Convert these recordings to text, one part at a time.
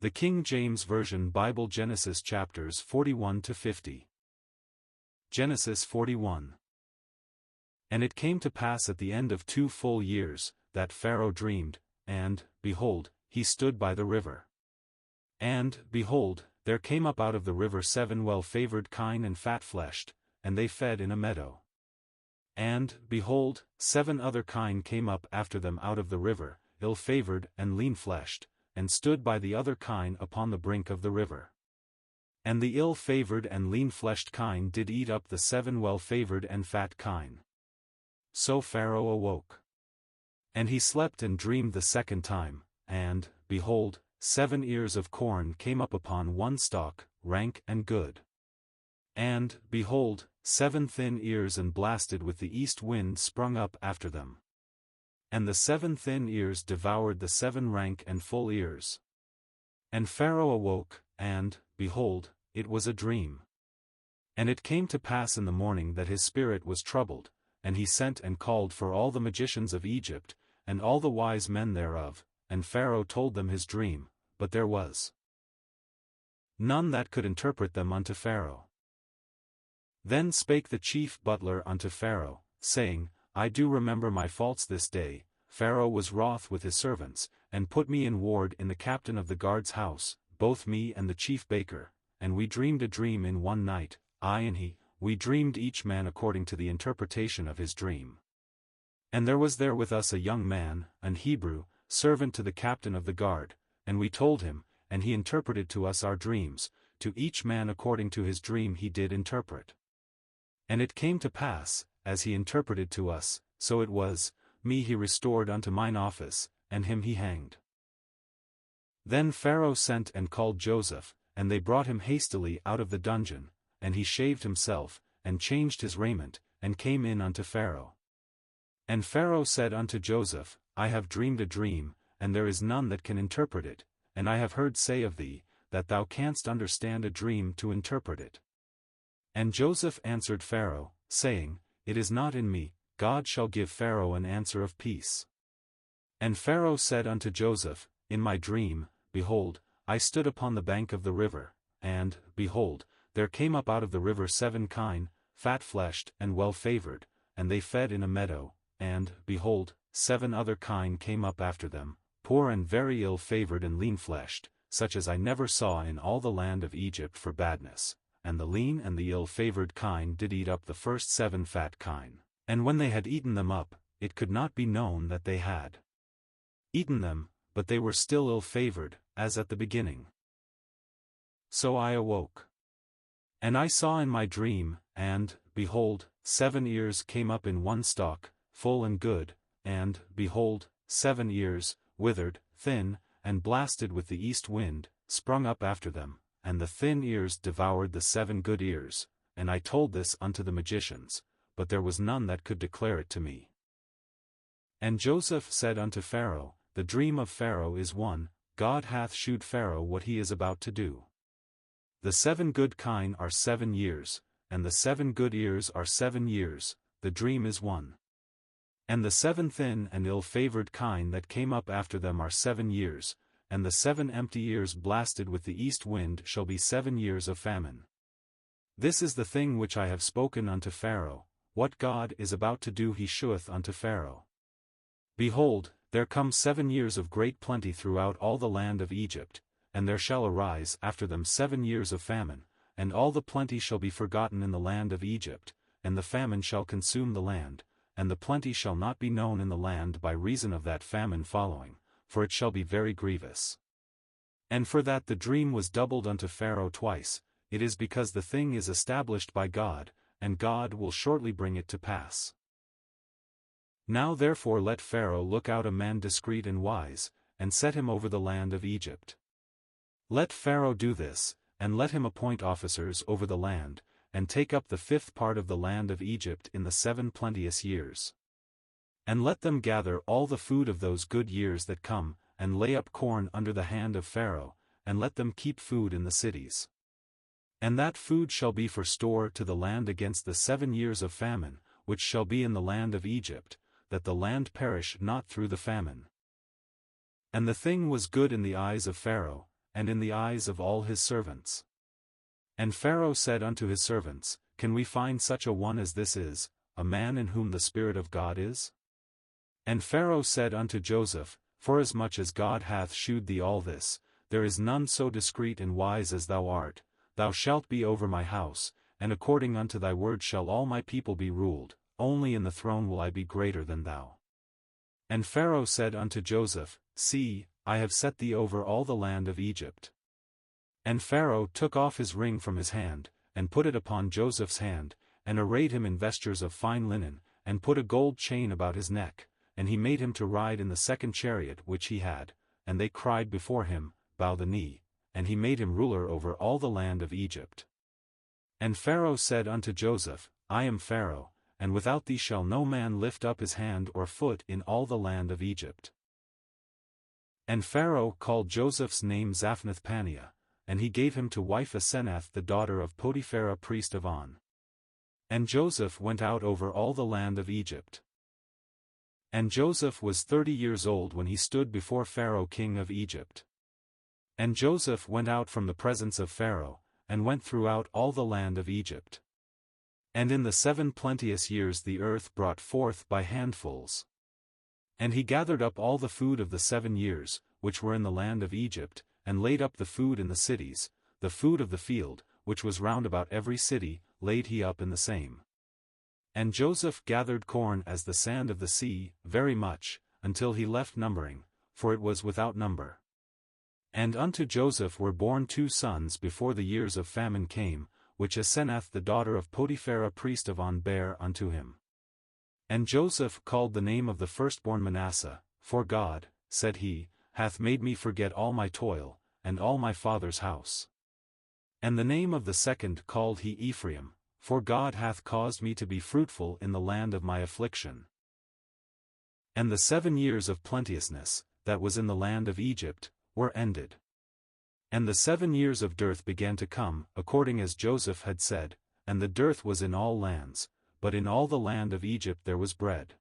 The King James Version Bible, Genesis chapters 41 to 50. Genesis 41. And it came to pass at the end of 2 full years, that Pharaoh dreamed, and, behold, he stood by the river. And, behold, there came up out of the river 7 well-favored kine and fat-fleshed, and they fed in a meadow. And, behold, 7 other kine came up after them out of the river, ill-favored and lean-fleshed, and stood by the other kine upon the brink of the river. And the ill-favored and lean-fleshed kine did eat up the 7 well-favored and fat kine. So Pharaoh awoke. And he slept and dreamed the second time, and, behold, 7 ears of corn came up upon one stalk, rank and good. And, behold, 7 thin ears and blasted with the east wind sprung up after them. And the 7 thin ears devoured the 7 rank and full ears. And Pharaoh awoke, and, behold, it was a dream. And it came to pass in the morning that his spirit was troubled, and he sent and called for all the magicians of Egypt, and all the wise men thereof, and Pharaoh told them his dream, but there was none that could interpret them unto Pharaoh. Then spake the chief butler unto Pharaoh, saying, I do remember my faults this day. Pharaoh was wroth with his servants, and put me in ward in the captain of the guard's house, both me and the chief baker, and we dreamed a dream in one night, I and he, we dreamed each man according to the interpretation of his dream. And there was there with us a young man, an Hebrew, servant to the captain of the guard, and we told him, and he interpreted to us our dreams, to each man according to his dream he did interpret. And it came to pass, as he interpreted to us, so it was, me he restored unto mine office, and him he hanged. Then Pharaoh sent and called Joseph, and they brought him hastily out of the dungeon, and he shaved himself, and changed his raiment, and came in unto Pharaoh. And Pharaoh said unto Joseph, I have dreamed a dream, and there is none that can interpret it, and I have heard say of thee, that thou canst understand a dream to interpret it. And Joseph answered Pharaoh, saying, It is not in me, God shall give Pharaoh an answer of peace. And Pharaoh said unto Joseph, In my dream, behold, I stood upon the bank of the river, and, behold, there came up out of the river 7 kine, fat-fleshed and well-favored, and they fed in a meadow, and, behold, 7 other kine came up after them, poor and very ill-favored and lean-fleshed, such as I never saw in all the land of Egypt for badness. And the lean and the ill-favored kine did eat up the first 7 fat kine, and when they had eaten them up, it could not be known that they had eaten them, but they were still ill-favored, as at the beginning. So I awoke. And I saw in my dream, and, behold, 7 ears came up in one stalk, full and good, and, behold, 7 ears, withered, thin, and blasted with the east wind, sprung up after them. And the thin ears devoured the 7 good ears, and I told this unto the magicians, but there was none that could declare it to me. And Joseph said unto Pharaoh, The dream of Pharaoh is one, God hath shewed Pharaoh what he is about to do. The 7 good kine are 7 years, and the 7 good ears are 7 years, the dream is one. And the 7 thin and ill-favored kine that came up after them are 7 years, and the 7 empty ears blasted with the east wind shall be 7 years of famine. This is the thing which I have spoken unto Pharaoh, what God is about to do he sheweth unto Pharaoh. Behold, there come 7 years of great plenty throughout all the land of Egypt, and there shall arise after them 7 years of famine, and all the plenty shall be forgotten in the land of Egypt, and the famine shall consume the land, and the plenty shall not be known in the land by reason of that famine following, for it shall be very grievous. And for that the dream was doubled unto Pharaoh twice, it is because the thing is established by God, and God will shortly bring it to pass. Now therefore let Pharaoh look out a man discreet and wise, and set him over the land of Egypt. Let Pharaoh do this, and let him appoint officers over the land, and take up the 5th part of the land of Egypt in the 7 plenteous years. And let them gather all the food of those good years that come, and lay up corn under the hand of Pharaoh, and let them keep food in the cities. And that food shall be for store to the land against the 7 years of famine, which shall be in the land of Egypt, that the land perish not through the famine. And the thing was good in the eyes of Pharaoh, and in the eyes of all his servants. And Pharaoh said unto his servants, Can we find such a one as this is, a man in whom the Spirit of God is? And Pharaoh said unto Joseph, Forasmuch as God hath shewed thee all this, there is none so discreet and wise as thou art, thou shalt be over my house, and according unto thy word shall all my people be ruled, only in the throne will I be greater than thou. And Pharaoh said unto Joseph, See, I have set thee over all the land of Egypt. And Pharaoh took off his ring from his hand, and put it upon Joseph's hand, and arrayed him in vestures of fine linen, and put a gold chain about his neck, and he made him to ride in the second chariot which he had, and they cried before him, Bow the knee, and he made him ruler over all the land of Egypt. And Pharaoh said unto Joseph, I am Pharaoh, and without thee shall no man lift up his hand or foot in all the land of Egypt. And Pharaoh called Joseph's name Zaphnath-Paneah, and he gave him to wife Asenath the daughter of Potiphera priest of On. And Joseph went out over all the land of Egypt. And Joseph was 30 years old when he stood before Pharaoh king of Egypt. And Joseph went out from the presence of Pharaoh, and went throughout all the land of Egypt. And in the 7 plenteous years the earth brought forth by handfuls. And he gathered up all the food of the 7 years, which were in the land of Egypt, and laid up the food in the cities, the food of the field, which was round about every city, laid he up in the same. And Joseph gathered corn as the sand of the sea, very much, until he left numbering, for it was without number. And unto Joseph were born 2 sons before the years of famine came, which Asenath the daughter of Potiphera priest of On bare unto him. And Joseph called the name of the firstborn Manasseh, for God, said he, hath made me forget all my toil, and all my father's house. And the name of the second called he Ephraim, for God hath caused me to be fruitful in the land of my affliction. And the 7 years of plenteousness, that was in the land of Egypt, were ended. And the 7 years of dearth began to come, according as Joseph had said, and the dearth was in all lands, but in all the land of Egypt there was bread.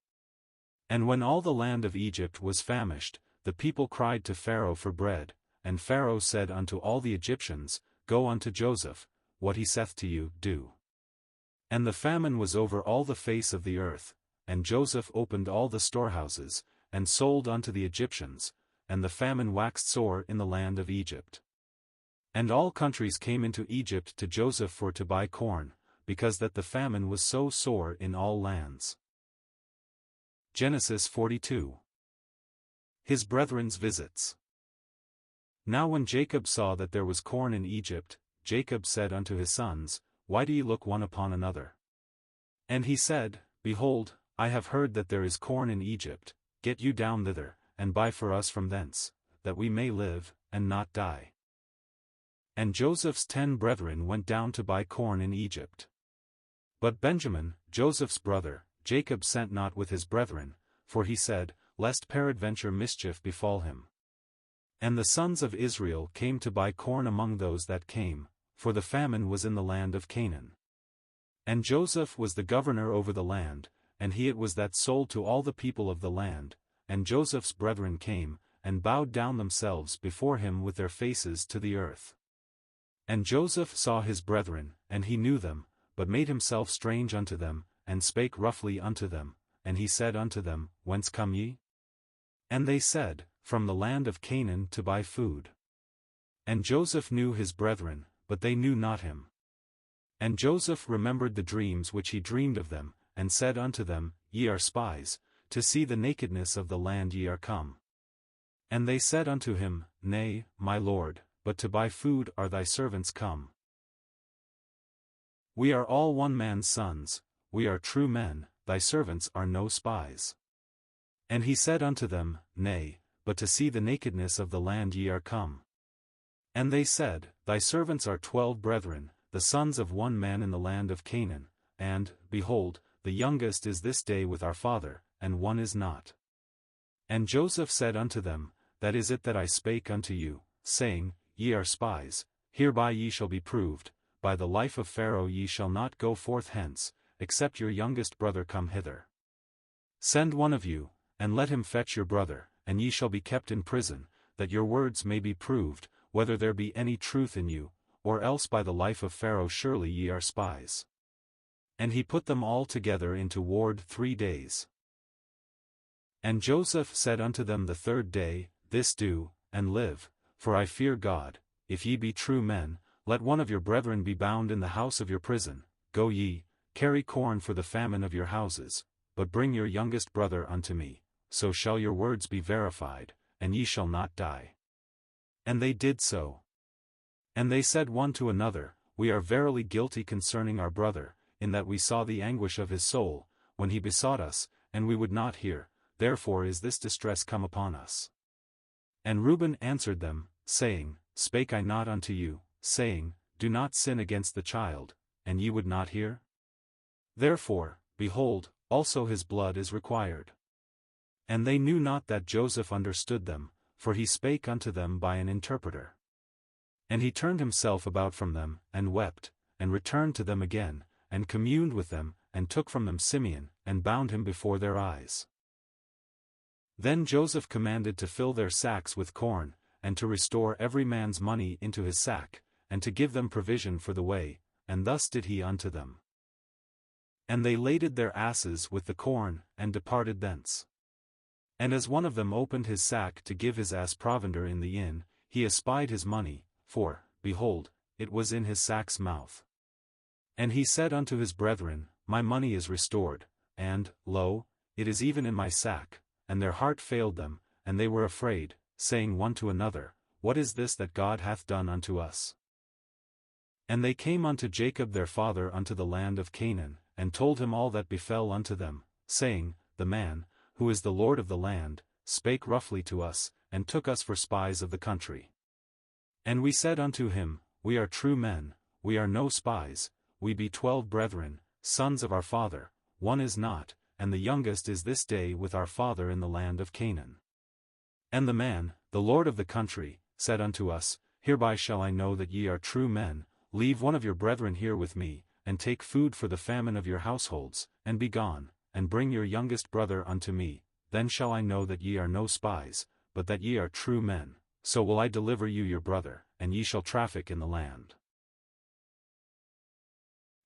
And when all the land of Egypt was famished, the people cried to Pharaoh for bread, and Pharaoh said unto all the Egyptians, Go unto Joseph, what he saith to you, do. And the famine was over all the face of the earth, and Joseph opened all the storehouses, and sold unto the Egyptians, and the famine waxed sore in the land of Egypt. And all countries came into Egypt to Joseph for to buy corn, because that the famine was so sore in all lands. Genesis 42. His brethren's visits. Now when Jacob saw that there was corn in Egypt, Jacob said unto his sons, Why do ye look one upon another? And he said, Behold, I have heard that there is corn in Egypt, get you down thither, and buy for us from thence, that we may live, and not die. And Joseph's 10 brethren went down to buy corn in Egypt. But Benjamin, Joseph's brother, Jacob sent not with his brethren, for he said, Lest peradventure mischief befall him. And the sons of Israel came to buy corn among those that came, for the famine was in the land of Canaan. And Joseph was the governor over the land, and he it was that sold to all the people of the land, and Joseph's brethren came, and bowed down themselves before him with their faces to the earth. And Joseph saw his brethren, and he knew them, but made himself strange unto them, and spake roughly unto them, and he said unto them, Whence come ye? And they said, From the land of Canaan to buy food. And Joseph knew his brethren, but they knew not him. And Joseph remembered the dreams which he dreamed of them, and said unto them, Ye are spies, to see the nakedness of the land ye are come. And they said unto him, Nay, my lord, but to buy food are thy servants come. We are all one man's sons, we are true men, thy servants are no spies. And he said unto them, Nay, but to see the nakedness of the land ye are come. And they said, Thy servants are 12 brethren, the sons of one man in the land of Canaan, and, behold, the youngest is this day with our father, and one is not. And Joseph said unto them, That is it that I spake unto you, saying, Ye are spies, hereby ye shall be proved, by the life of Pharaoh ye shall not go forth hence, except your youngest brother come hither. Send one of you, and let him fetch your brother, and ye shall be kept in prison, that your words may be proved, whether there be any truth in you, or else by the life of Pharaoh surely ye are spies. And he put them all together into ward 3 days. And Joseph said unto them the 3rd day, This do, and live, for I fear God. If ye be true men, let one of your brethren be bound in the house of your prison. Go ye, carry corn for the famine of your houses, but bring your youngest brother unto me, so shall your words be verified, and ye shall not die. And they did so. And they said one to another, We are verily guilty concerning our brother, in that we saw the anguish of his soul, when he besought us, and we would not hear, therefore is this distress come upon us. And Reuben answered them, saying, Spake I not unto you, saying, Do not sin against the child, and ye would not hear? Therefore, behold, also his blood is required. And they knew not that Joseph understood them, for he spake unto them by an interpreter. And he turned himself about from them, and wept, and returned to them again, and communed with them, and took from them Simeon, and bound him before their eyes. Then Joseph commanded to fill their sacks with corn, and to restore every man's money into his sack, and to give them provision for the way, and thus did he unto them. And they laded their asses with the corn, and departed thence. And as one of them opened his sack to give his ass provender in the inn, he espied his money, for, behold, it was in his sack's mouth. And he said unto his brethren, My money is restored, and, lo, it is even in my sack. And their heart failed them, and they were afraid, saying one to another, What is this that God hath done unto us? And they came unto Jacob their father unto the land of Canaan, and told him all that befell unto them, saying, The man, who is the Lord of the land, spake roughly to us, and took us for spies of the country. And we said unto him, We are true men, we are no spies, we be 12 brethren, sons of our father, one is not, and the youngest is this day with our father in the land of Canaan. And the man, the Lord of the country, said unto us, Hereby shall I know that ye are true men, leave one of your brethren here with me, and take food for the famine of your households, and be gone, and bring your youngest brother unto me, then shall I know that ye are no spies, but that ye are true men, so will I deliver you your brother, and ye shall traffic in the land.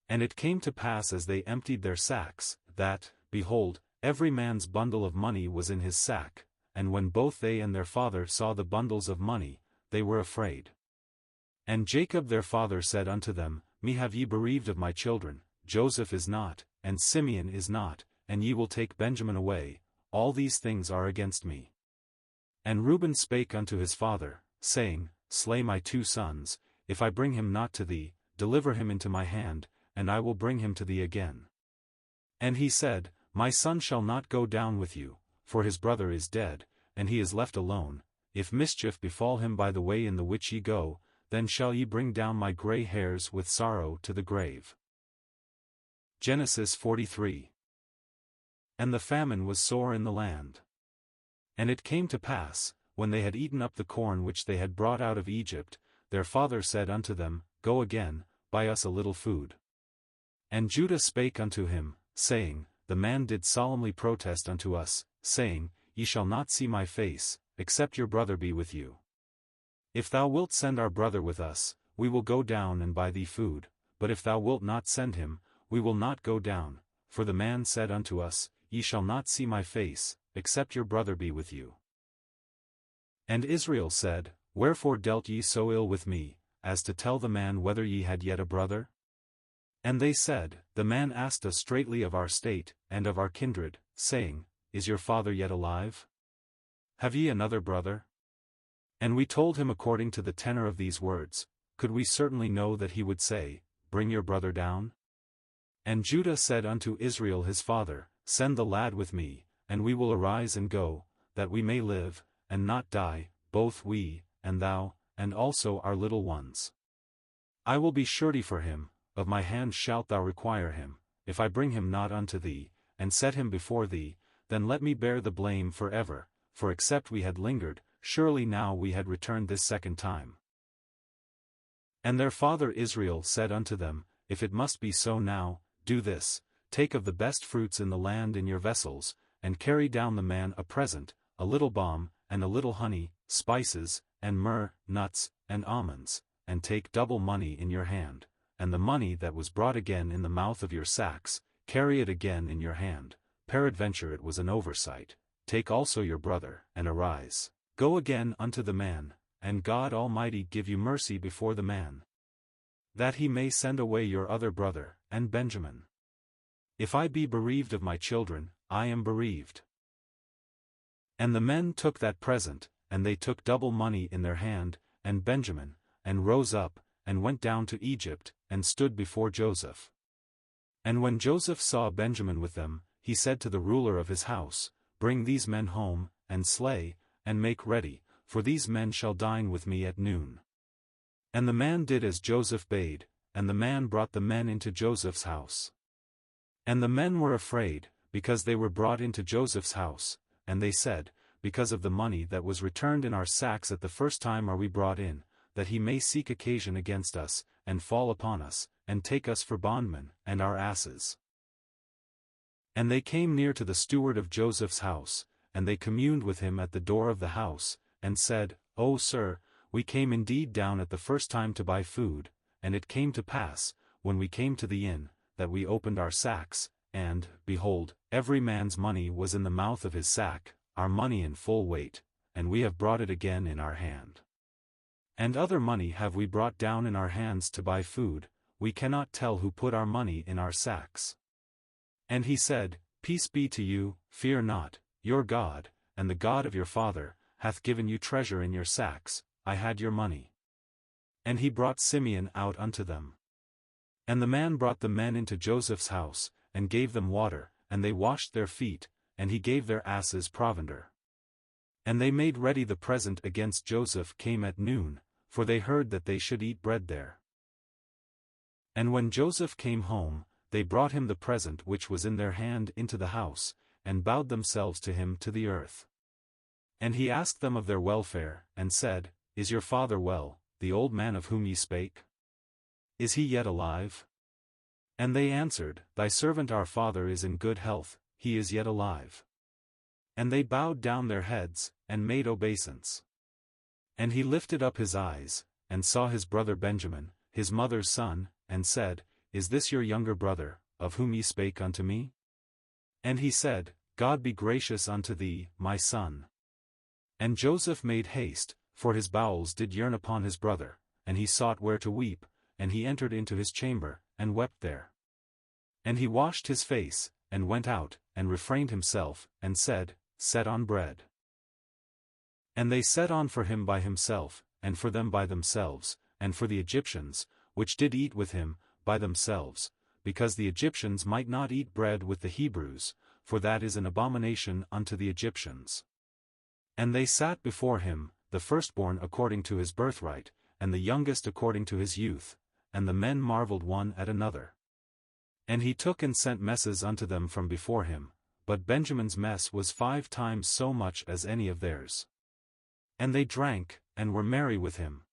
And it came to pass as they emptied their sacks, that, behold, every man's bundle of money was in his sack, and when both they and their father saw the bundles of money, they were afraid. And Jacob their father said unto them, Me have ye bereaved of my children, Joseph is not, and Simeon is not, and ye will take Benjamin away, all these things are against me. And Reuben spake unto his father, saying, Slay my 2 sons, if I bring him not to thee, deliver him into my hand, and I will bring him to thee again. And he said, My son shall not go down with you, for his brother is dead, and he is left alone. If mischief befall him by the way in the which ye go, then shall ye bring down my grey hairs with sorrow to the grave. Genesis 43. And the famine was sore in the land. And it came to pass, when they had eaten up the corn which they had brought out of Egypt, their father said unto them, Go again, buy us a little food. And Judah spake unto him, saying, The man did solemnly protest unto us, saying, Ye shall not see my face, except your brother be with you. If thou wilt send our brother with us, we will go down and buy thee food, but if thou wilt not send him, we will not go down, for the man said unto us, Ye shall not see my face, except your brother be with you. And Israel said, Wherefore dealt ye so ill with me, as to tell the man whether ye had yet a brother? And they said, The man asked us straitly of our state, and of our kindred, saying, Is your father yet alive? Have ye another brother? And we told him according to the tenor of these words, could we certainly know that he would say, Bring your brother down? And Judah said unto Israel his father, Send the lad with me, and we will arise and go, that we may live, and not die, both we, and thou, and also our little ones. I will be surety for him, of my hand shalt thou require him, if I bring him not unto thee, and set him before thee, then let me bear the blame for ever, for except we had lingered, surely now we had returned this second time. And their father Israel said unto them, If it must be so now, do this, take of the best fruits in the land in your vessels, and carry down the man a present, a little balm, and a little honey, spices, and myrrh, nuts, and almonds, and take double money in your hand, and the money that was brought again in the mouth of your sacks, carry it again in your hand, peradventure it was an oversight. Take also your brother, and arise, go again unto the man, and God Almighty give you mercy before the man, that he may send away your other brother, and Benjamin. If I be bereaved of my children, I am bereaved. And the men took that present, and they took double money in their hand, and Benjamin, and rose up, and went down to Egypt, and stood before Joseph. And when Joseph saw Benjamin with them, he said to the ruler of his house, Bring these men home, and slay, and make ready, for these men shall dine with me at noon. And the man did as Joseph bade, and the man brought the men into Joseph's house. And the men were afraid, because they were brought into Joseph's house, and they said, Because of the money that was returned in our sacks at the first time are we brought in, that he may seek occasion against us, and fall upon us, and take us for bondmen, and our asses. And they came near to the steward of Joseph's house, and they communed with him at the door of the house, and said, O sir, we came indeed down at the first time to buy food, and it came to pass, when we came to the inn, that we opened our sacks, and, behold, every man's money was in the mouth of his sack, our money in full weight, and we have brought it again in our hand. And other money have we brought down in our hands to buy food, we cannot tell who put our money in our sacks. And he said, Peace be to you, fear not, your God, and the God of your father, hath given you treasure in your sacks, I had your money. And he brought Simeon out unto them. And the man brought the men into Joseph's house, and gave them water, and they washed their feet, and he gave their asses provender. And they made ready the present against Joseph came at noon, for they heard that they should eat bread there. And when Joseph came home, they brought him the present which was in their hand into the house, and bowed themselves to him to the earth. And he asked them of their welfare, and said, Is your father well, the old man of whom ye spake? Is he yet alive? And they answered, Thy servant our father is in good health, he is yet alive. And they bowed down their heads, and made obeisance. And he lifted up his eyes, and saw his brother Benjamin, his mother's son, and said, Is this your younger brother, of whom ye spake unto me? And he said, God be gracious unto thee, my son. And Joseph made haste, for his bowels did yearn upon his brother, and he sought where to weep, and he entered into his chamber, and wept there. And he washed his face, and went out, and refrained himself, and said, Set on bread. And they set on for him by himself, and for them by themselves, and for the Egyptians, which did eat with him, by themselves, because the Egyptians might not eat bread with the Hebrews, for that is an abomination unto the Egyptians. And they sat before him, the firstborn according to his birthright, and the youngest according to his youth, and the men marveled one at another. And he took and sent messes unto them from before him, but Benjamin's mess was 5 times so much as any of theirs. And they drank, and were merry with him.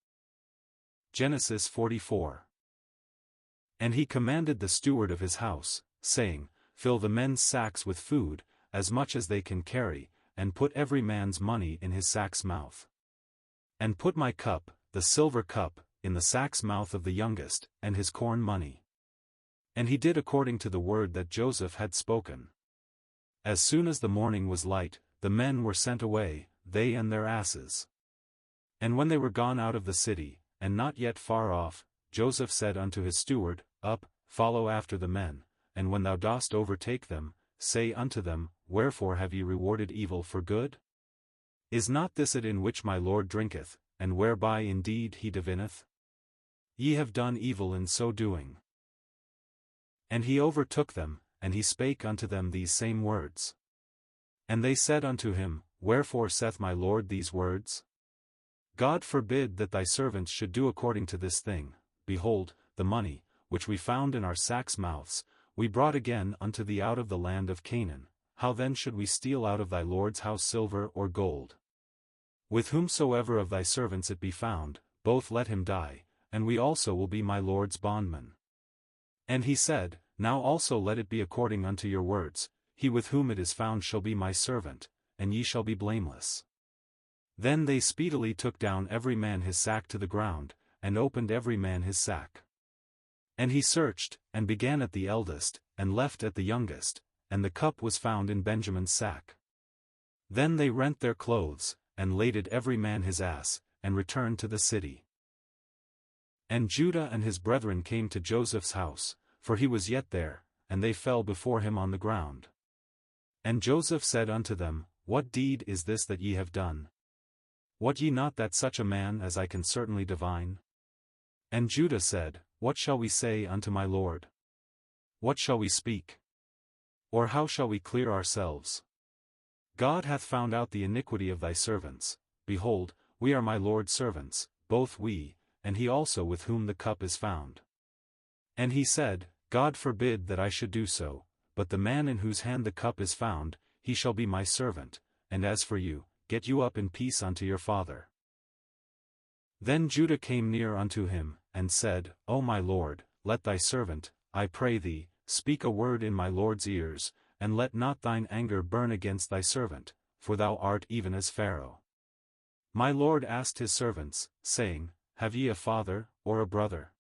Genesis 44. And he commanded the steward of his house, saying, Fill the men's sacks with food, as much as they can carry, and put every man's money in his sack's mouth. And put my cup, the silver cup, in the sack's mouth of the youngest, and his corn money. And he did according to the word that Joseph had spoken. As soon as the morning was light, the men were sent away, they and their asses. And when they were gone out of the city, and not yet far off, Joseph said unto his steward, Up, follow after the men, and when thou dost overtake them, say unto them, Wherefore have ye rewarded evil for good? Is not this it in which my Lord drinketh, and whereby indeed he divineth? Ye have done evil in so doing. And he overtook them, and he spake unto them these same words. And they said unto him, Wherefore saith my Lord these words? God forbid that thy servants should do according to this thing. Behold, the money, which we found in our sacks' mouths, we brought again unto thee out of the land of Canaan. How then should we steal out of thy Lord's house silver or gold? With whomsoever of thy servants it be found, both let him die, and we also will be my Lord's bondmen. And he said, Now also let it be according unto your words, he with whom it is found shall be my servant, and ye shall be blameless. Then they speedily took down every man his sack to the ground, and opened every man his sack. And he searched, and began at the eldest, and left at the youngest, and the cup was found in Benjamin's sack. Then they rent their clothes, and laded every man his ass, and returned to the city. And Judah and his brethren came to Joseph's house, for he was yet there, and they fell before him on the ground. And Joseph said unto them, What deed is this that ye have done? Wot ye not that such a man as I can certainly divine? And Judah said, What shall we say unto my lord? What shall we speak? Or how shall we clear ourselves? God hath found out the iniquity of thy servants. Behold, we are my lord's servants, both we, and he also with whom the cup is found. And he said, God forbid that I should do so, but the man in whose hand the cup is found, he shall be my servant, and as for you, get you up in peace unto your father. Then Judah came near unto him, and said, O my lord, let thy servant, I pray thee, speak a word in my lord's ears, and let not thine anger burn against thy servant, for thou art even as Pharaoh. My lord asked his servants, saying, Have ye a father, or a brother?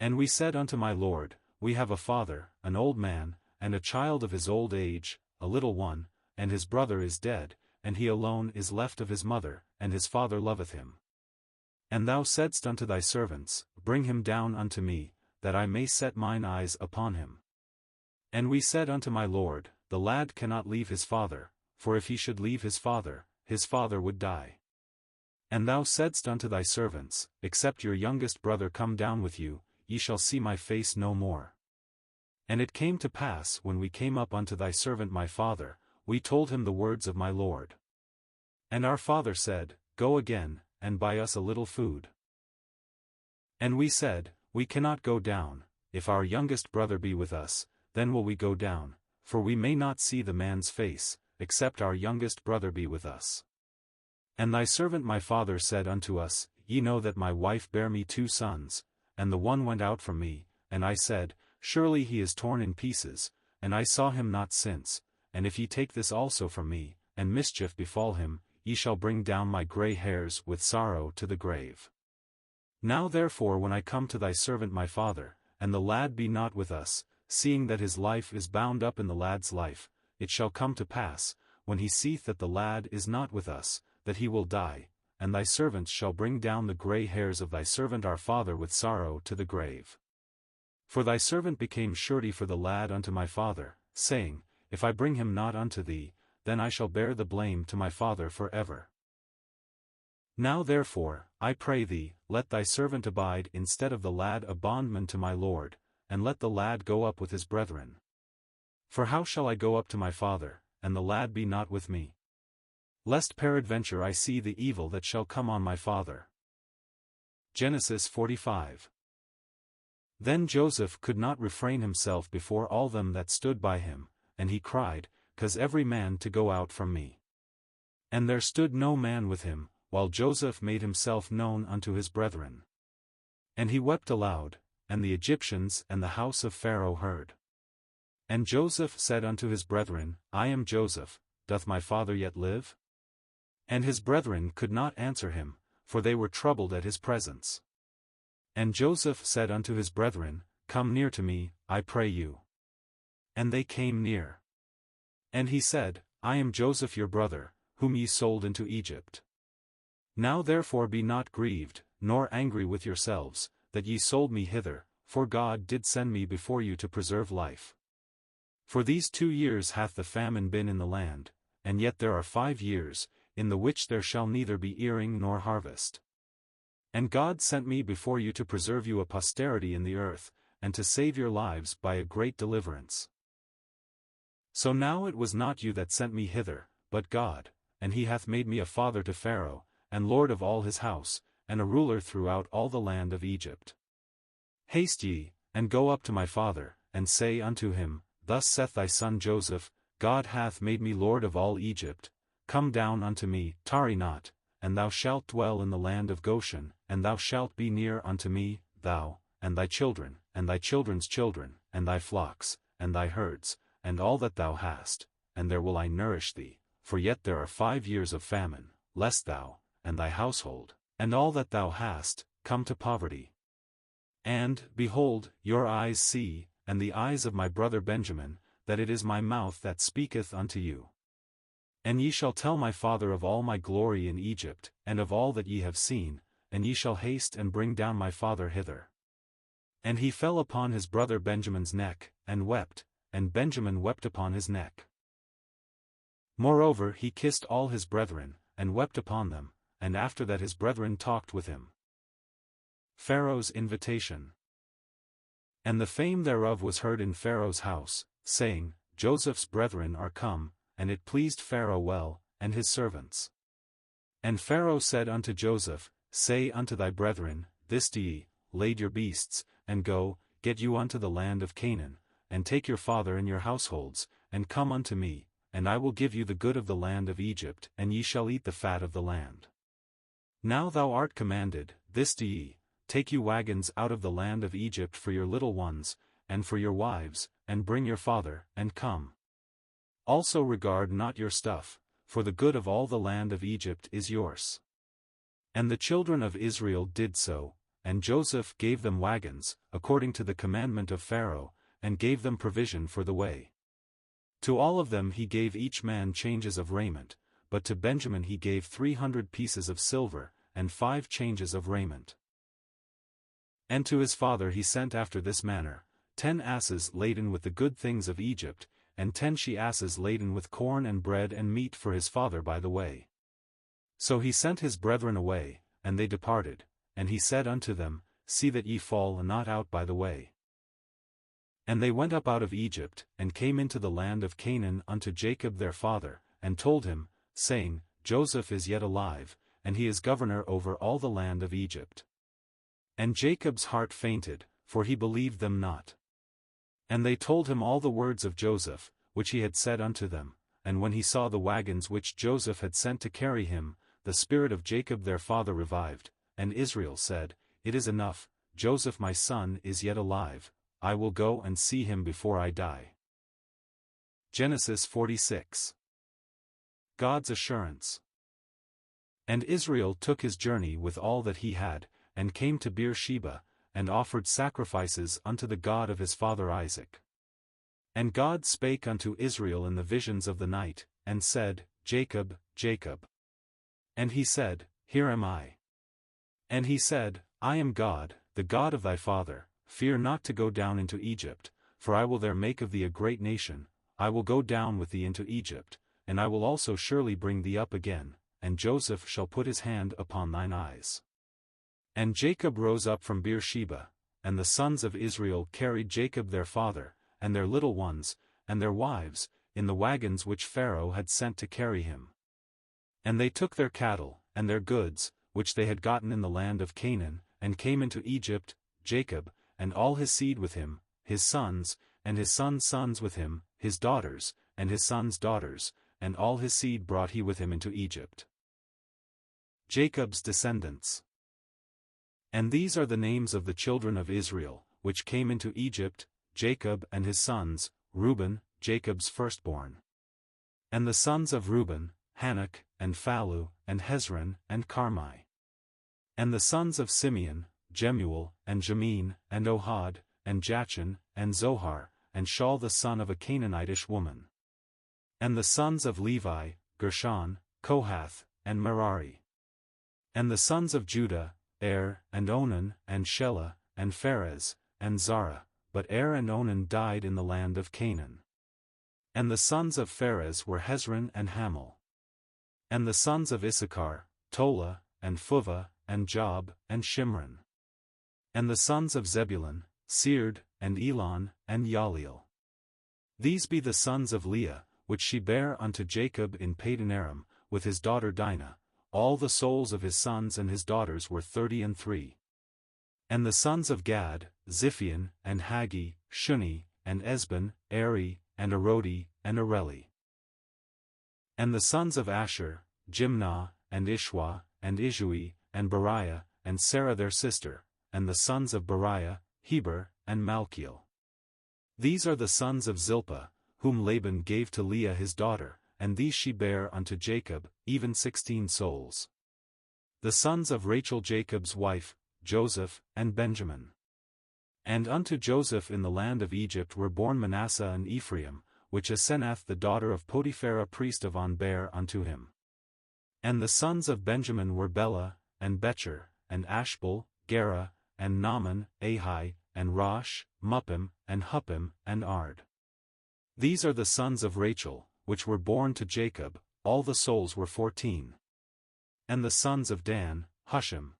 And we said unto my lord, We have a father, an old man, and a child of his old age, a little one, and his brother is dead, and he alone is left of his mother, and his father loveth him. And thou saidst unto thy servants, Bring him down unto me, that I may set mine eyes upon him. And we said unto my lord, The lad cannot leave his father, for if he should leave his father would die. And thou saidst unto thy servants, Except your youngest brother come down with you, ye shall see my face no more. And it came to pass when we came up unto thy servant my father, we told him the words of my lord. And our father said, Go again, and buy us a little food. And we said, We cannot go down, if our youngest brother be with us, then will we go down, for we may not see the man's face, except our youngest brother be with us. And thy servant my father said unto us, Ye know that my wife bare me 2 sons, and the one went out from me, and I said, Surely he is torn in pieces, and I saw him not since, and if ye take this also from me, and mischief befall him, ye shall bring down my grey hairs with sorrow to the grave. Now therefore when I come to thy servant my father, and the lad be not with us, seeing that his life is bound up in the lad's life, it shall come to pass, when he seeth that the lad is not with us, that he will die, and thy servants shall bring down the grey hairs of thy servant our father with sorrow to the grave. For thy servant became surety for the lad unto my father, saying, If I bring him not unto thee, then I shall bear the blame to my father for ever. Now therefore, I pray thee, let thy servant abide instead of the lad a bondman to my lord, and let the lad go up with his brethren. For how shall I go up to my father, and the lad be not with me? Lest peradventure I see the evil that shall come on my father. Genesis 45. Then Joseph could not refrain himself before all them that stood by him, and he cried, Cause every man to go out from me. And there stood no man with him, while Joseph made himself known unto his brethren. And he wept aloud, and the Egyptians and the house of Pharaoh heard. And Joseph said unto his brethren, I am Joseph, doth my father yet live? And his brethren could not answer him, for they were troubled at his presence. And Joseph said unto his brethren, Come near to me, I pray you. And they came near. And he said, I am Joseph your brother, whom ye sold into Egypt. Now therefore be not grieved, nor angry with yourselves, that ye sold me hither, for God did send me before you to preserve life. For these 2 years hath the famine been in the land, and yet there are 5 years, in the which there shall neither be earing nor harvest. And God sent me before you to preserve you a posterity in the earth, and to save your lives by a great deliverance. So now it was not you that sent me hither, but God, and he hath made me a father to Pharaoh, and lord of all his house, and a ruler throughout all the land of Egypt. Haste ye, and go up to my father, and say unto him, Thus saith thy son Joseph, God hath made me lord of all Egypt, come down unto me, tarry not, and thou shalt dwell in the land of Goshen, and thou shalt be near unto me, thou, and thy children, and thy children's children, and thy flocks, and thy herds, and all that thou hast, and there will I nourish thee, for yet there are 5 years of famine, lest thou, and thy household, and all that thou hast, come to poverty. And, behold, your eyes see, and the eyes of my brother Benjamin, that it is my mouth that speaketh unto you. And ye shall tell my father of all my glory in Egypt, and of all that ye have seen, and ye shall haste and bring down my father hither. And he fell upon his brother Benjamin's neck, and wept, and Benjamin wept upon his neck. Moreover he kissed all his brethren, and wept upon them, and after that his brethren talked with him. Pharaoh's invitation. And the fame thereof was heard in Pharaoh's house, saying, Joseph's brethren are come, and it pleased Pharaoh well, and his servants. And Pharaoh said unto Joseph, Say unto thy brethren, This do ye, lade your beasts, and go, get you unto the land of Canaan, and take your father and your households, and come unto me, and I will give you the good of the land of Egypt, and ye shall eat the fat of the land. Now thou art commanded, This do ye, take you wagons out of the land of Egypt for your little ones, and for your wives, and bring your father, and come. Also regard not your stuff, for the good of all the land of Egypt is yours. And the children of Israel did so, and Joseph gave them wagons, according to the commandment of Pharaoh, and gave them provision for the way. To all of them he gave each man changes of raiment, but to Benjamin he gave 300 pieces of silver, and 5 changes of raiment. And to his father he sent after this manner, 10 asses laden with the good things of Egypt, and 10 she-asses laden with corn and bread and meat for his father by the way. So he sent his brethren away, and they departed, and he said unto them, See that ye fall not out by the way. And they went up out of Egypt, and came into the land of Canaan unto Jacob their father, and told him, saying, Joseph is yet alive, and he is governor over all the land of Egypt. And Jacob's heart fainted, for he believed them not. And they told him all the words of Joseph, which he had said unto them, and when he saw the wagons which Joseph had sent to carry him, the spirit of Jacob their father revived, and Israel said, It is enough, Joseph my son is yet alive, I will go and see him before I die. Genesis 46. God's assurance. And Israel took his journey with all that he had, and came to Beersheba, and offered sacrifices unto the God of his father Isaac. And God spake unto Israel in the visions of the night, and said, Jacob, Jacob. And he said, Here am I. And he said, I am God, the God of thy father, fear not to go down into Egypt, for I will there make of thee a great nation, I will go down with thee into Egypt, and I will also surely bring thee up again, and Joseph shall put his hand upon thine eyes. And Jacob rose up from Beersheba, and the sons of Israel carried Jacob their father, and their little ones, and their wives, in the wagons which Pharaoh had sent to carry him. And they took their cattle, and their goods, which they had gotten in the land of Canaan, and came into Egypt, Jacob, and all his seed with him, his sons, and his sons' sons with him, his daughters, and his sons' daughters, and all his seed brought he with him into Egypt. Jacob's descendants. And these are the names of the children of Israel, which came into Egypt, Jacob and his sons, Reuben, Jacob's firstborn. And the sons of Reuben, Hanok, and Phallu, and Hezron, and Carmi. And the sons of Simeon, Jemuel, and Jamin, and Ohad, and Jachin, and Zohar, and Shaul the son of a Canaanitish woman. And the sons of Levi, Gershon, Kohath, and Merari. And the sons of Judah, and Onan, and Shelah, and Pharez, and Zara, but and Onan died in the land of Canaan. And the sons of Pharez were Hezron and Hamul. And the sons of Issachar, Tola, and Phuvah, and Job, and Shimron. And the sons of Zebulun, Sered, and Elon, and Yaliel. These be the sons of Leah, which she bare unto Jacob in Padanaram, with his daughter Dinah. All the souls of his sons and his daughters were 33. And the sons of Gad, Ziphion, and Haggi, Shuni, and Esban, Eri, and Arodi, and Areli. And the sons of Asher, Jimnah, and Ishwa, and Ishui, and Beriah, and Sarah their sister, and the sons of Beriah, Heber, and Malchiel. These are the sons of Zilpah, whom Laban gave to Leah his daughter, and these she bare unto Jacob, even 16 souls. The sons of Rachel Jacob's wife, Joseph, and Benjamin. And unto Joseph in the land of Egypt were born Manasseh and Ephraim, which Asenath the daughter of Potiphera priest of On bare unto him. And the sons of Benjamin were Bela, and Becher, and Ashbel, Gera, and Naaman, Ahi, and Rosh, Muppim, and Huppim, and Ard. These are the sons of Rachel, which were born to Jacob, all the souls were 14. And the sons of Dan, Hushim.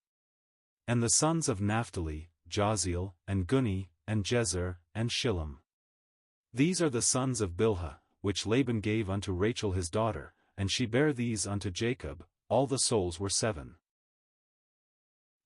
And the sons of Naphtali, Jaziel, and Guni, and Jezer, and Shillem. These are the sons of Bilhah, which Laban gave unto Rachel his daughter, and she bare these unto Jacob, all the souls were 7.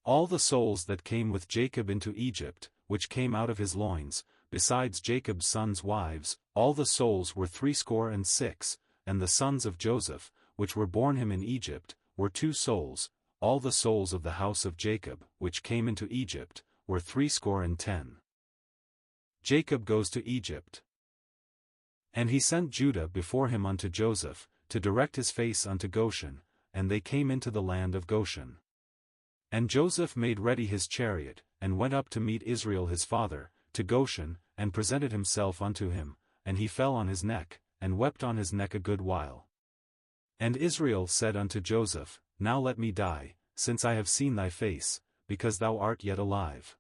All the souls that came with Jacob into Egypt, which came out of his loins, besides Jacob's sons' wives, all the souls were 66, and the sons of Joseph, which were born him in Egypt, were 2 souls, all the souls of the house of Jacob, which came into Egypt, were 70. Jacob goes to Egypt. And he sent Judah before him unto Joseph, to direct his face unto Goshen, and they came into the land of Goshen. And Joseph made ready his chariot, and went up to meet Israel his father, to Goshen, and presented himself unto him, and he fell on his neck, and wept on his neck a good while. And Israel said unto Joseph, Now let me die, since I have seen thy face, because thou art yet alive.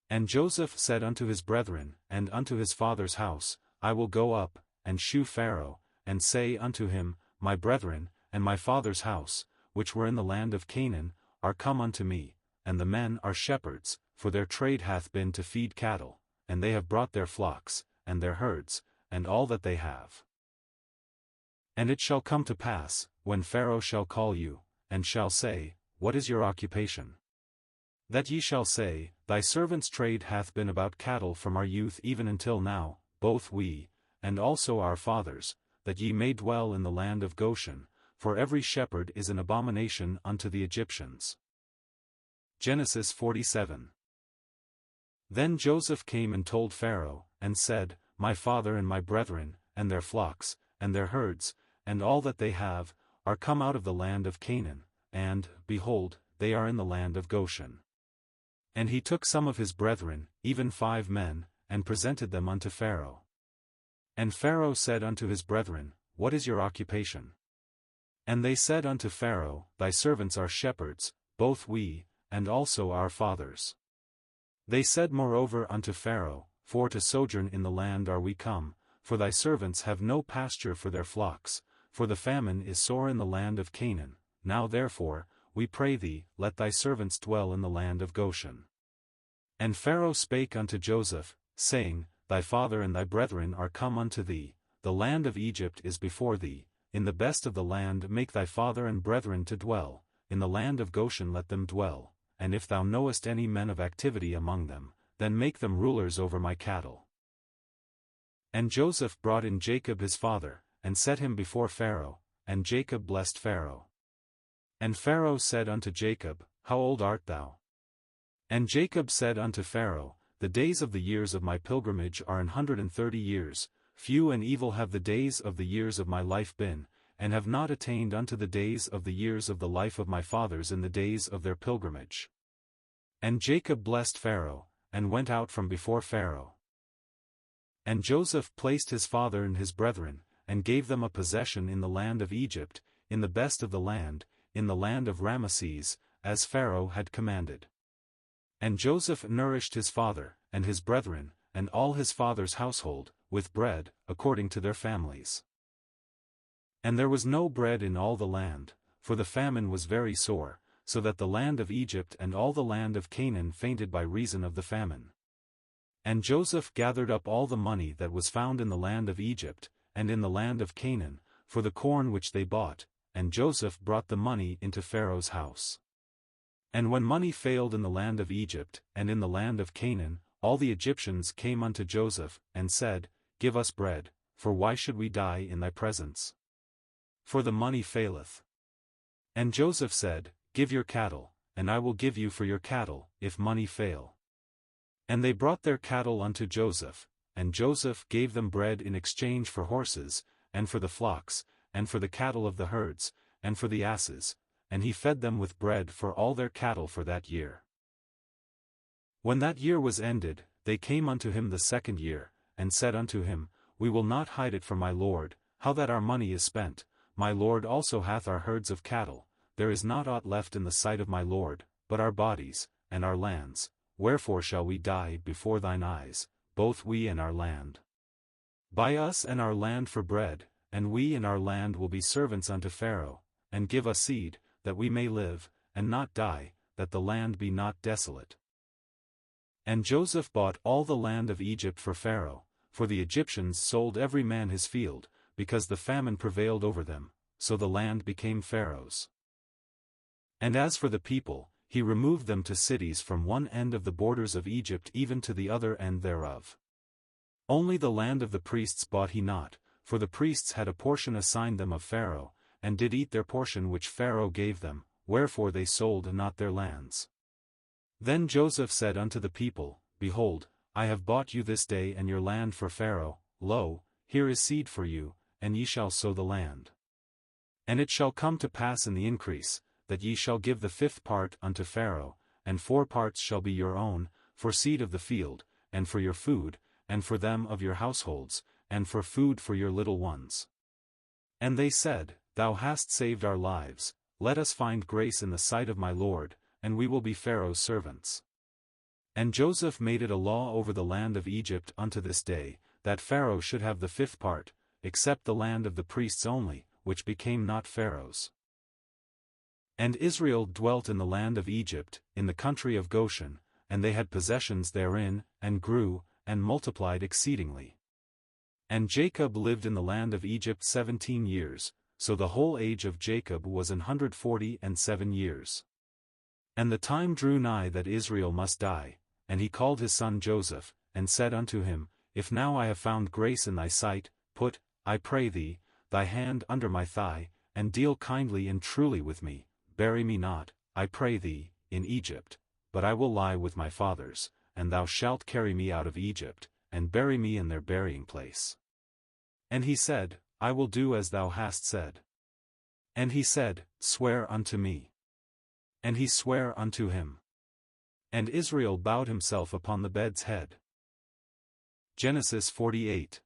And Joseph said unto his brethren, and unto his father's house, I will go up, and shew Pharaoh, and say unto him, My brethren, and my father's house, which were in the land of Canaan, are come unto me, and the men are shepherds, for their trade hath been to feed cattle, and they have brought their flocks, and their herds, and all that they have. And it shall come to pass, when Pharaoh shall call you, and shall say, What is your occupation? That ye shall say, Thy servant's trade hath been about cattle from our youth even until now, both we, and also our fathers, that ye may dwell in the land of Goshen, for every shepherd is an abomination unto the Egyptians. Genesis 47. Then Joseph came and told Pharaoh, and said, My father and my brethren, and their flocks, and their herds, and all that they have, are come out of the land of Canaan, and, behold, they are in the land of Goshen. And he took some of his brethren, even 5 men, and presented them unto Pharaoh. And Pharaoh said unto his brethren, What is your occupation? And they said unto Pharaoh, Thy servants are shepherds, both we, and also our fathers. They said moreover unto Pharaoh, For to sojourn in the land are we come, for thy servants have no pasture for their flocks, for the famine is sore in the land of Canaan. Now therefore, we pray thee, let thy servants dwell in the land of Goshen. And Pharaoh spake unto Joseph, saying, Thy father and thy brethren are come unto thee, the land of Egypt is before thee, in the best of the land make thy father and brethren to dwell, in the land of Goshen let them dwell, and if thou knowest any men of activity among them, then make them rulers over my cattle. And Joseph brought in Jacob his father, and set him before Pharaoh, and Jacob blessed Pharaoh. And Pharaoh said unto Jacob, How old art thou? And Jacob said unto Pharaoh, The days of the years of my pilgrimage are 130 years, few and evil have the days of the years of my life been, and have not attained unto the days of the years of the life of my fathers in the days of their pilgrimage. And Jacob blessed Pharaoh, and went out from before Pharaoh. And Joseph placed his father and his brethren, and gave them a possession in the land of Egypt, in the best of the land, in the land of Ramesses, as Pharaoh had commanded. And Joseph nourished his father, and his brethren, and all his father's household, with bread, according to their families. And there was no bread in all the land, for the famine was very sore, so that the land of Egypt and all the land of Canaan fainted by reason of the famine. And Joseph gathered up all the money that was found in the land of Egypt, and in the land of Canaan, for the corn which they bought, and Joseph brought the money into Pharaoh's house. And when money failed in the land of Egypt, and in the land of Canaan, all the Egyptians came unto Joseph, and said, Give us bread, for why should we die in thy presence? For the money faileth. And Joseph said, Give your cattle, and I will give you for your cattle, if money fail. And they brought their cattle unto Joseph, and Joseph gave them bread in exchange for horses, and for the flocks, and for the cattle of the herds, and for the asses, and he fed them with bread for all their cattle for that year. When that year was ended, they came unto him the second year, and said unto him, We will not hide it from my lord, how that our money is spent, my lord also hath our herds of cattle, there is not aught left in the sight of my lord, but our bodies, and our lands, wherefore shall we die before thine eyes, both we and our land? Buy us and our land for bread, and we and our land will be servants unto Pharaoh, and give us seed, that we may live, and not die, that the land be not desolate. And Joseph bought all the land of Egypt for Pharaoh, for the Egyptians sold every man his field, because the famine prevailed over them, so the land became Pharaoh's. And as for the people, he removed them to cities from one end of the borders of Egypt even to the other end thereof. Only the land of the priests bought he not, for the priests had a portion assigned them of Pharaoh, and did eat their portion which Pharaoh gave them, wherefore they sold not their lands. Then Joseph said unto the people, Behold, I have bought you this day and your land for Pharaoh, lo, here is seed for you, and ye shall sow the land. And it shall come to pass in the increase, that ye shall give the 5th part unto Pharaoh, and 4 parts shall be your own, for seed of the field, and for your food, and for them of your households, and for food for your little ones. And they said, Thou hast saved our lives, let us find grace in the sight of my lord, and we will be Pharaoh's servants. And Joseph made it a law over the land of Egypt unto this day, that Pharaoh should have the 5th part, except the land of the priests only, which became not Pharaoh's. And Israel dwelt in the land of Egypt, in the country of Goshen, and they had possessions therein, and grew, and multiplied exceedingly. And Jacob lived in the land of Egypt 17 years, so the whole age of Jacob was 147 years. And the time drew nigh that Israel must die, and he called his son Joseph, and said unto him, If now I have found grace in thy sight, put, I pray thee, thy hand under my thigh, and deal kindly and truly with me, bury me not, I pray thee, in Egypt, but I will lie with my fathers, and thou shalt carry me out of Egypt, and bury me in their burying place. And he said, I will do as thou hast said. And he said, Swear unto me. And he sware unto him. And Israel bowed himself upon the bed's head. Genesis 48.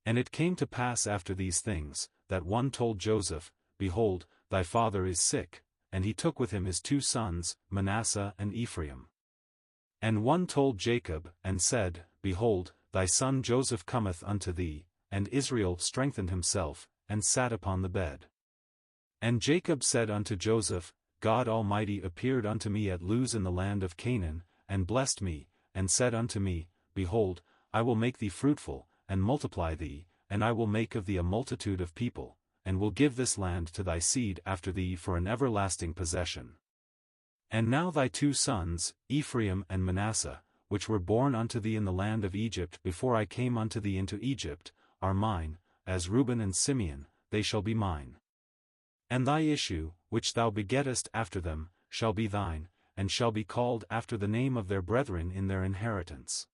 And it came to pass after these things, that one told Joseph, Behold, thy father is sick, and he took with him his 2 sons, Manasseh and Ephraim. And one told Jacob, and said, Behold, thy son Joseph cometh unto thee, and Israel strengthened himself, and sat upon the bed. And Jacob said unto Joseph, God Almighty appeared unto me at Luz in the land of Canaan, and blessed me, and said unto me, Behold, I will make thee fruitful, and multiply thee, and I will make of thee a multitude of people, and will give this land to thy seed after thee for an everlasting possession. And now thy 2 sons, Ephraim and Manasseh, which were born unto thee in the land of Egypt before I came unto thee into Egypt, are mine, as Reuben and Simeon, they shall be mine. And thy issue, which thou begettest after them, shall be thine, and shall be called after the name of their brethren in their inheritance.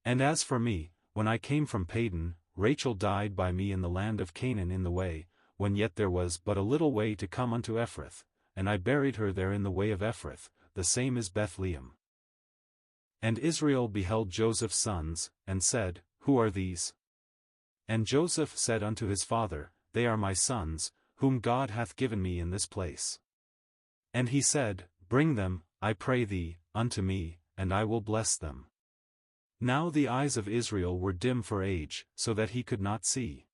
And as for me, when I came from Padan, Rachel died by me in the land of Canaan in the way, when yet there was but a little way to come unto Ephrath, and I buried her there in the way of Ephrath, the same is Bethlehem. And Israel beheld Joseph's sons, and said, Who are these? And Joseph said unto his father, They are my sons, whom God hath given me in this place. And he said, Bring them, I pray thee, unto me, and I will bless them. Now the eyes of Israel were dim for age, so that he could not see.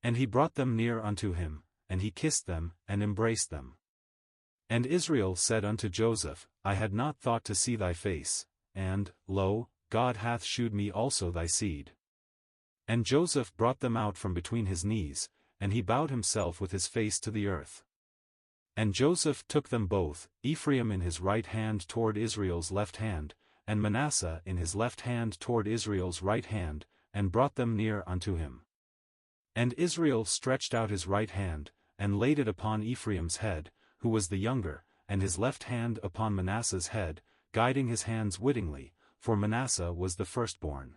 And he brought them near unto him, and he kissed them, and embraced them. And Israel said unto Joseph, I had not thought to see thy face, and, lo, God hath shewed me also thy seed. And Joseph brought them out from between his knees, and he bowed himself with his face to the earth. And Joseph took them both, Ephraim in his right hand toward Israel's left hand, and Manasseh in his left hand toward Israel's right hand, and brought them near unto him. And Israel stretched out his right hand, and laid it upon Ephraim's head, who was the younger, and his left hand upon Manasseh's head, guiding his hands wittingly, for Manasseh was the firstborn.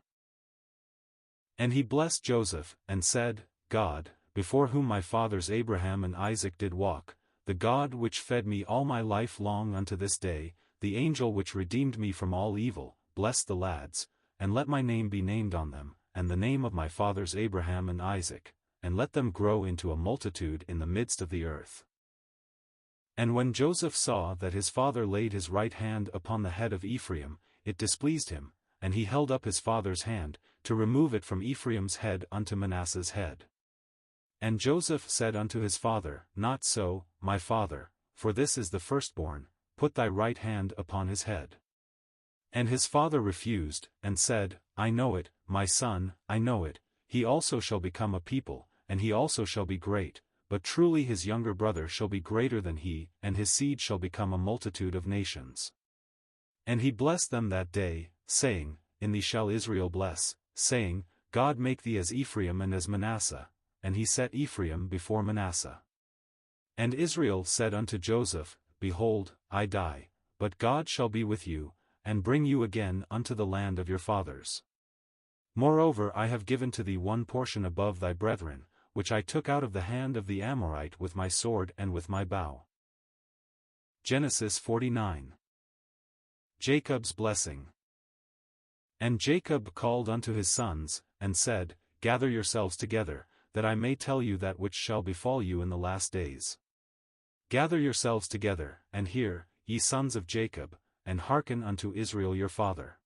And he blessed Joseph, and said, God, before whom my fathers Abraham and Isaac did walk, the God which fed me all my life long unto this day, the angel which redeemed me from all evil, bless the lads, and let my name be named on them, and the name of my fathers Abraham and Isaac, and let them grow into a multitude in the midst of the earth. And when Joseph saw that his father laid his right hand upon the head of Ephraim, it displeased him, and he held up his father's hand, to remove it from Ephraim's head unto Manasseh's head. And Joseph said unto his father, Not so, my father, for this is the firstborn, put thy right hand upon his head. And his father refused, and said, I know it, my son, I know it, he also shall become a people, and he also shall be great, but truly his younger brother shall be greater than he, and his seed shall become a multitude of nations. And he blessed them that day, saying, In thee shall Israel bless, saying, God make thee as Ephraim and as Manasseh. And he set Ephraim before Manasseh. And Israel said unto Joseph, Behold, I die, but God shall be with you, and bring you again unto the land of your fathers. Moreover I have given to thee one portion above thy brethren, which I took out of the hand of the Amorite with my sword and with my bow. Genesis 49. Jacob's blessing. And Jacob called unto his sons, and said, Gather yourselves together, that I may tell you that which shall befall you in the last days. Gather yourselves together, and hear, ye sons of Jacob, and hearken unto Israel your father.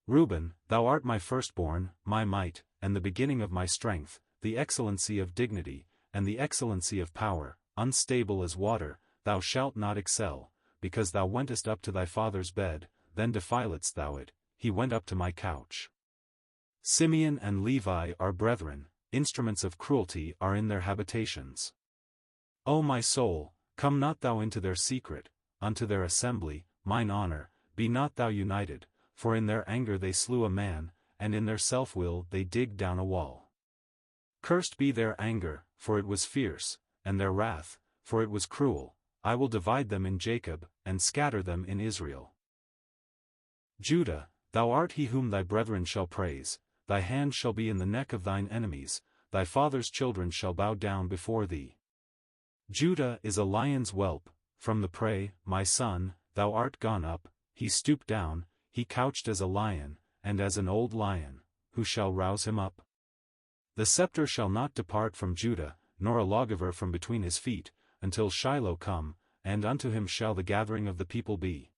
Reuben, thou art my firstborn, my might, and the beginning of my strength, the excellency of dignity, and the excellency of power, unstable as water, thou shalt not excel, because thou wentest up to thy father's bed, then defiledst thou it, he went up to my couch. Simeon and Levi are brethren, instruments of cruelty are in their habitations. O my soul, come not thou into their secret, unto their assembly, mine honor, be not thou united, for in their anger they slew a man, and in their self-will they digged down a wall. Cursed be their anger, for it was fierce, and their wrath, for it was cruel, I will divide them in Jacob, and scatter them in Israel. Judah, thou art he whom thy brethren shall praise, thy hand shall be in the neck of thine enemies, thy father's children shall bow down before thee. Judah is a lion's whelp, from the prey, my son, thou art gone up, he stooped down, he couched as a lion, and as an old lion, who shall rouse him up? The scepter shall not depart from Judah, nor a lawgiver from between his feet, until Shiloh come, and unto him shall the gathering of the people be.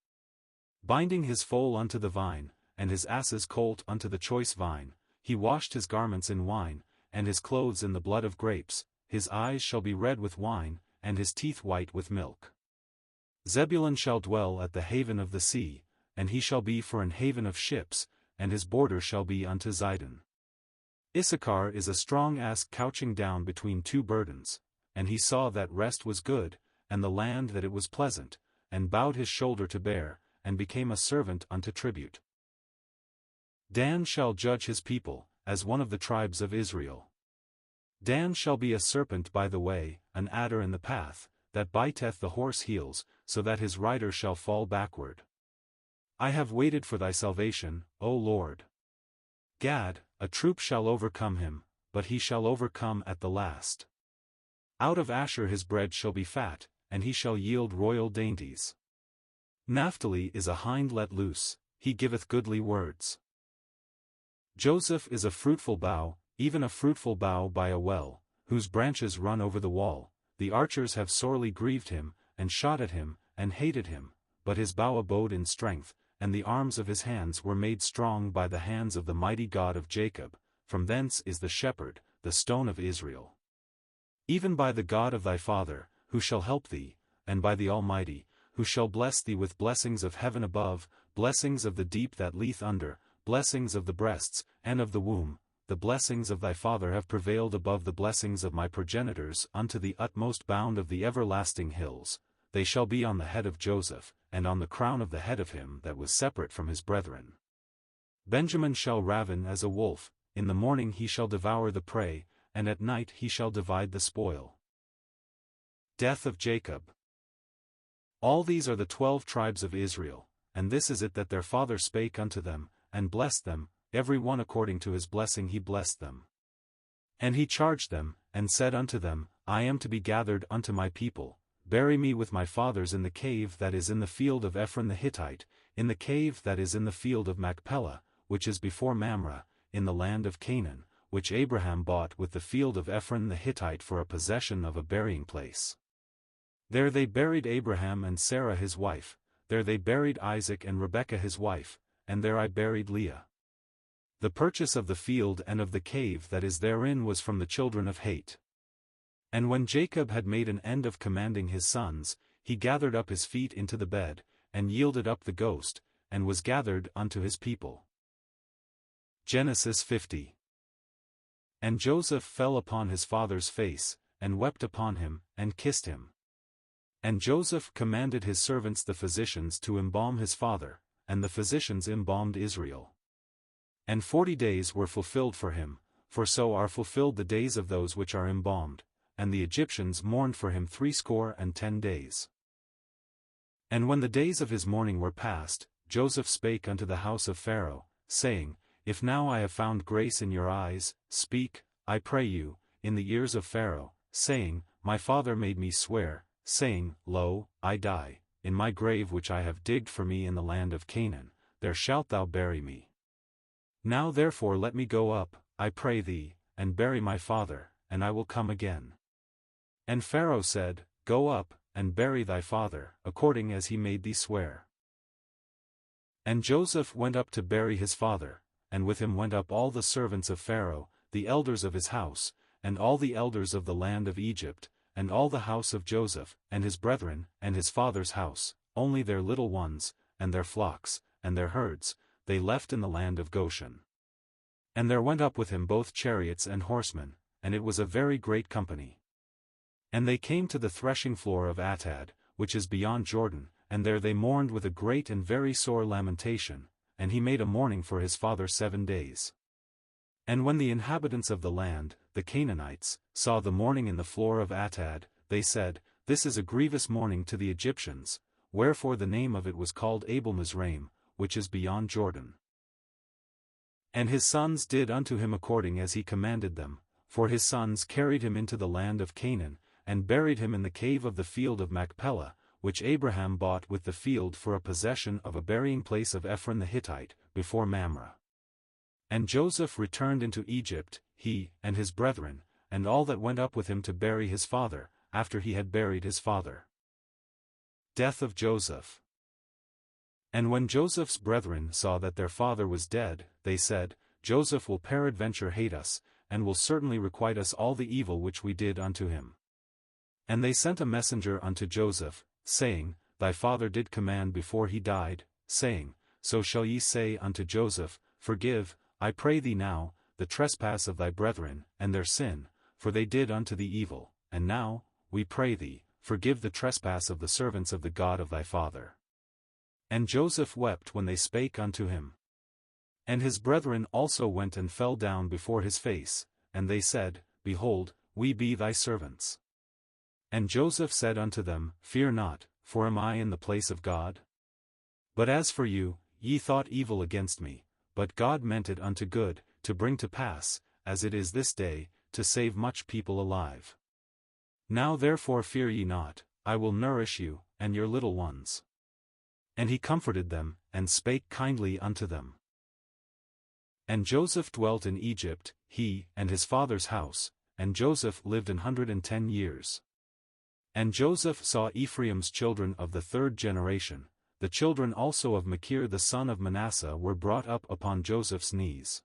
Binding his foal unto the vine, and his ass's colt unto the choice vine, he washed his garments in wine, and his clothes in the blood of grapes, his eyes shall be red with wine, and his teeth white with milk. Zebulun shall dwell at the haven of the sea, and he shall be for an haven of ships, and his border shall be unto Zidon. Issachar is a strong ass couching down between two burdens, and he saw that rest was good, and the land that it was pleasant, and bowed his shoulder to bear, and became a servant unto tribute. Dan shall judge his people, as one of the tribes of Israel. Dan shall be a serpent by the way, an adder in the path, that biteth the horse heels, so that his rider shall fall backward. I have waited for thy salvation, O Lord. Gad, a troop shall overcome him, but he shall overcome at the last. Out of Asher his bread shall be fat, and he shall yield royal dainties. Naphtali is a hind let loose, he giveth goodly words. Joseph is a fruitful bough, even a fruitful bough by a well, whose branches run over the wall. The archers have sorely grieved him, and shot at him, and hated him, but his bow abode in strength, and the arms of his hands were made strong by the hands of the mighty God of Jacob. From thence is the shepherd, the stone of Israel. Even by the God of thy father, who shall help thee, and by the Almighty, who shall bless thee with blessings of heaven above, blessings of the deep that lieth under, blessings of the breasts, and of the womb. The blessings of thy father have prevailed above the blessings of my progenitors unto the utmost bound of the everlasting hills. They shall be on the head of Joseph, and on the crown of the head of him that was separate from his brethren. Benjamin shall raven as a wolf, in the morning he shall devour the prey, and at night he shall divide the spoil. Death of Jacob. All these are the 12 tribes of Israel, and this is it that their father spake unto them, and blessed them, every one according to his blessing he blessed them. And he charged them, and said unto them, I am to be gathered unto my people, bury me with my fathers in the cave that is in the field of Ephron the Hittite, in the cave that is in the field of Machpelah, which is before Mamre, in the land of Canaan, which Abraham bought with the field of Ephron the Hittite for a possession of a burying place. There they buried Abraham and Sarah his wife, there they buried Isaac and Rebekah his wife, and there I buried Leah. The purchase of the field and of the cave that is therein was from the children of Heth. And when Jacob had made an end of commanding his sons, he gathered up his feet into the bed, and yielded up the ghost, and was gathered unto his people. Genesis 50. And Joseph fell upon his father's face, and wept upon him, and kissed him. And Joseph commanded his servants the physicians to embalm his father, and the physicians embalmed Israel. And 40 days were fulfilled for him, for so are fulfilled the days of those which are embalmed, and the Egyptians mourned for him 60 days. And when the days of his mourning were past, Joseph spake unto the house of Pharaoh, saying, If now I have found grace in your eyes, speak, I pray you, in the ears of Pharaoh, saying, My father made me swear, saying, Lo, I die, in my grave which I have digged for me in the land of Canaan, there shalt thou bury me. Now therefore let me go up, I pray thee, and bury my father, and I will come again. And Pharaoh said, Go up, and bury thy father, according as he made thee swear. And Joseph went up to bury his father, and with him went up all the servants of Pharaoh, the elders of his house, and all the elders of the land of Egypt, and all the house of Joseph, and his brethren, and his father's house, only their little ones, and their flocks, and their herds, they left in the land of Goshen. And there went up with him both chariots and horsemen, and it was a very great company. And they came to the threshing floor of Atad, which is beyond Jordan, and there they mourned with a great and very sore lamentation, and he made a mourning for his father 7 days. And when the inhabitants of the land, the Canaanites, saw the mourning in the floor of Atad, they said, This is a grievous mourning to the Egyptians, wherefore the name of it was called Abel Mizraim, which is beyond Jordan. And his sons did unto him according as he commanded them, for his sons carried him into the land of Canaan, and buried him in the cave of the field of Machpelah, which Abraham bought with the field for a possession of a burying place of Ephron the Hittite, before Mamre. And Joseph returned into Egypt, he, and his brethren, and all that went up with him to bury his father, after he had buried his father. Death of Joseph. And when Joseph's brethren saw that their father was dead, they said, Joseph will peradventure hate us, and will certainly requite us all the evil which we did unto him. And they sent a messenger unto Joseph, saying, Thy father did command before he died, saying, So shall ye say unto Joseph, Forgive, I pray thee now, the trespass of thy brethren, and their sin, for they did unto thee evil, and now, we pray thee, forgive the trespass of the servants of the God of thy father. And Joseph wept when they spake unto him. And his brethren also went and fell down before his face, and they said, Behold, we be thy servants. And Joseph said unto them, Fear not, for am I in the place of God? But as for you, ye thought evil against me, but God meant it unto good, to bring to pass, as it is this day, to save much people alive. Now therefore fear ye not, I will nourish you, and your little ones. And he comforted them, and spake kindly unto them. And Joseph dwelt in Egypt, he, and his father's house, and Joseph lived 110 years. And Joseph saw Ephraim's children of the 3rd generation, the children also of Machir the son of Manasseh were brought up upon Joseph's knees.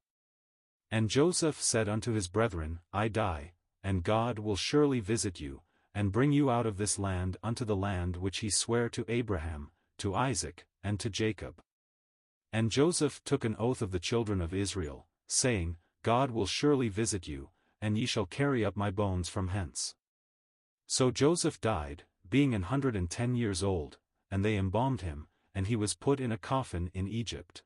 And Joseph said unto his brethren, I die, and God will surely visit you, and bring you out of this land unto the land which he sware to Abraham, to Isaac, and to Jacob. And Joseph took an oath of the children of Israel, saying, God will surely visit you, and ye shall carry up my bones from hence. So Joseph died, being 110 years old, and they embalmed him, and he was put in a coffin in Egypt.